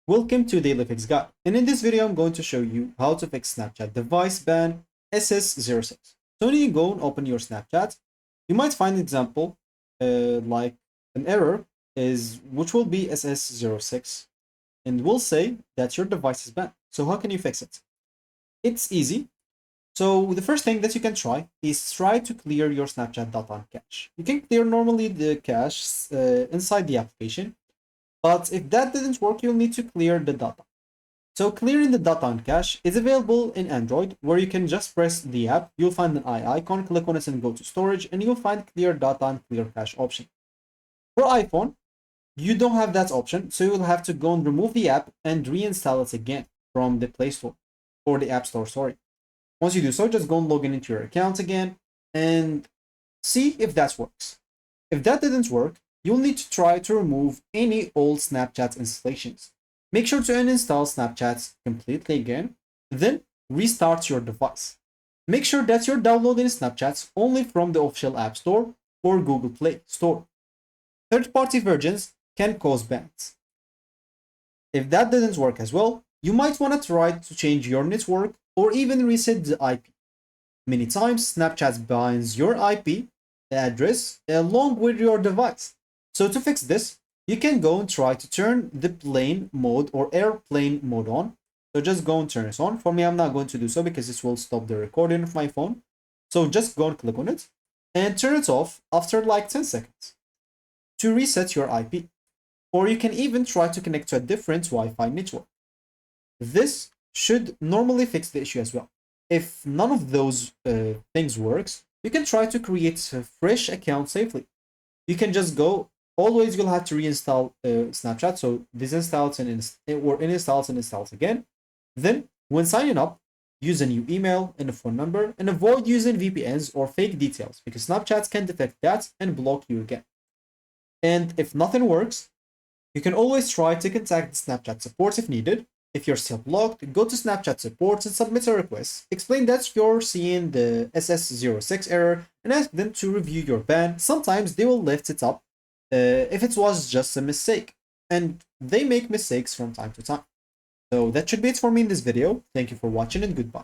Welcome to Daily Fix Guide, and in this video I'm going to show you how to fix Snapchat device ban SS06. So when you go and open your Snapchat, you might find an example like an error which will be SS06 and will say that your device is banned. So how can you fix it? It's easy. So the first thing that you can try is try to clear your Snapchat data on cache. You can clear normally the cache inside the application. But if that didn't work, you'll need to clear the data. So clearing the data on cache is available in Android, where you can just press the app, you'll find an eye icon, click on it and go to storage, and you'll find clear data and clear cache option. For iPhone, you don't have that option, so you'll have to go and remove the app and reinstall it again from the Play Store, or the App Store, sorry. Once you do so, just go and log in into your account again and see if that works. If that didn't work, you'll need to try to remove any old Snapchat installations. Make sure to uninstall Snapchat completely again, then restart your device. Make sure that you're downloading Snapchats only from the official App Store or Google Play Store. Third-party versions can cause bans. If that didn't work as well, you might want to try to change your network or even reset the IP. Many times, Snapchat binds your IP address along with your device. So to fix this, you can go and try to turn the plane mode or airplane mode on. So just go and turn it on. For me, I'm not going to do so because this will stop the recording of my phone. So just go and click on it and turn it off after like 10 seconds to reset your IP. Or you can even try to connect to a different Wi-Fi network. This should normally fix the issue as well. If none of those things works, you can try to create a fresh account safely. You can just go. Always you'll have to reinstall Snapchat, so disinstall it and or uninstall it and install it again. Then, when signing up, use a new email and a phone number, and avoid using VPNs or fake details because Snapchat can detect that and block you again. And if nothing works, you can always try to contact Snapchat support if needed. If you're still blocked, go to Snapchat support and submit a request. Explain that you're seeing the SS06 error and ask them to review your ban. Sometimes they will lift it up if it was just a mistake, and they make mistakes from time to time. So that should be it for me in this video. Thank you for watching and goodbye.